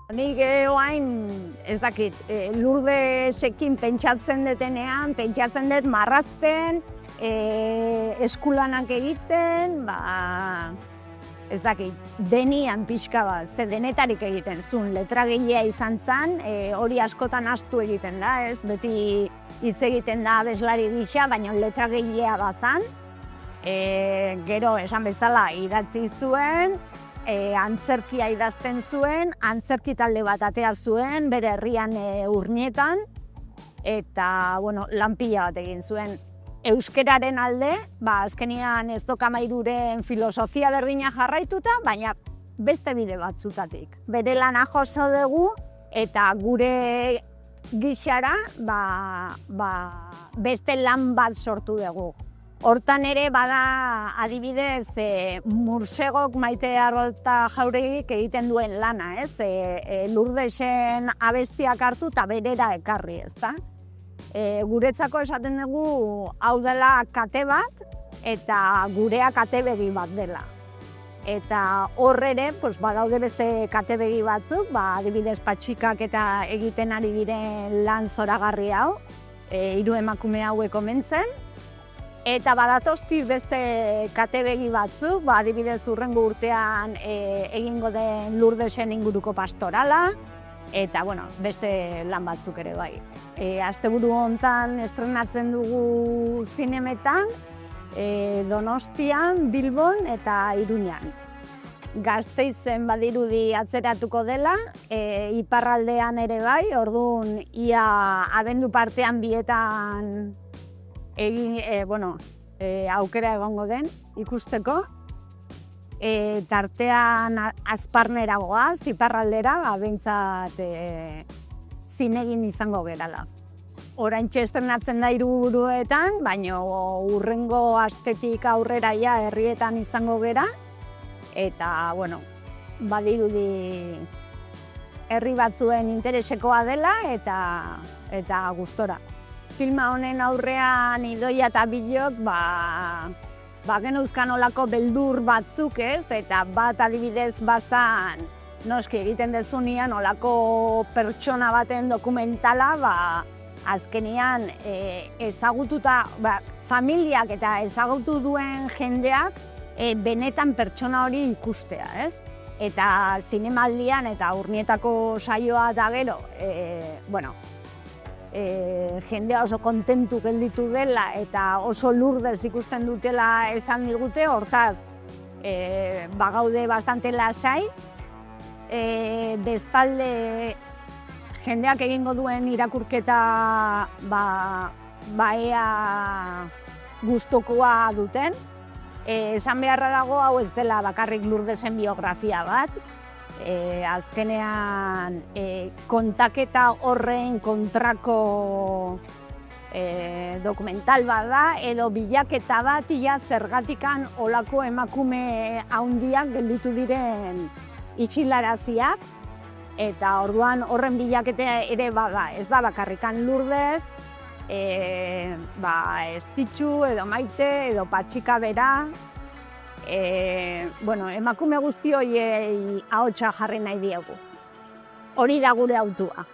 Nik oain, ez dakit, Lurdesekin pentsatzen detenean, pentsatzen dut marrazten, eskulanak egiten, ez dakit, denian pixka bat, ze denetarik egiten zuen, letragilea izan zen, hori askotan ahaztu egiten da, ez? Beti hitz egiten da abeslari gisa, baina letragilea bazan. Gero, esan bezala, idatzi zuen, antzerkia idazten zuen, antzerki talde bat atea zuen, bere herrian Urnietan, eta, bueno, lan pila bat egin zuen. Euskeraren alde, azkenian ez dokamairuren filosofia berdina jarraituta, baina beste bide batzutatik. Bere lana joso dugu, eta gure gixara, beste lan bat sortu dugu. Hortan ere bada adibidez Mursegok Maite Arrolta Jauregik egiten duen lana, ez? Lurdesen abestiak hartu eta berera ekarri, ez da? Guretzako esaten dugu hau dela kate bat eta gurea katebegi bat dela. Eta hor ere, badaude beste katebegi batzuk, adibidez Patxikak eta egiten ari diren lan zoragarri hau, 3 emakume hauek omentzen. Eta badatozti beste katebegi batzuk, adibidez hurrengo urtean egingo den Lurdesen inguruko pastorala, eta beste lan batzuk ere bai. Asteburu hontan estrenatzen dugu zinemetan, Donostian, Bilbon eta Iruñan. Gasteizen badirudi atzeratuko dela, iparraldean ere bai, orduan ia abendu partean bietan aukera egongo den ikusteko. Tartean Azparnera goaz, iparraldera, behintzat zinegin izango gerala. Oraintxe estrenatzen da hiriburuetan, baina hurrengo astetik aurrera herrietan izango gera. Eta, badirudi herri batzuen interesekoa dela eta gustora. Filma honen aurrean Idoia eta Bilok geneuzkan olako beldur batzuk, ez? Eta bat adibidez bazan, noski egiten dezunean olako pertsona baten dokumentala, azkenian ezagututa, familiak eta ezagutu duen jendeak benetan pertsona hori ikustea, ez? Eta zinemaldian eta Urnietako saioa eta gero, jendea oso kontentu gelditu dela eta oso Lurdes ikusten dutela esan digute, hortaz gaude bastante lasai. Bestalde jendeak egingo duen irakurketa ea gustukoa duten. Esan beharra dago hau ez dela bakarrik Lurdesen biografia bat. Azkenean kontaketa horren kontrako dokumental bat da, edo bilaketa bat zergatikan olako emakume handiak gelditu diren itxilaraziak, eta orduan horren bilaketa ere bada, ez da bakarrikan Lurdez, Estitxu edo Maite edo Patxika bera, emakume guzti horiei ahotsa jarri nahi diegu. Hori da gure hautua.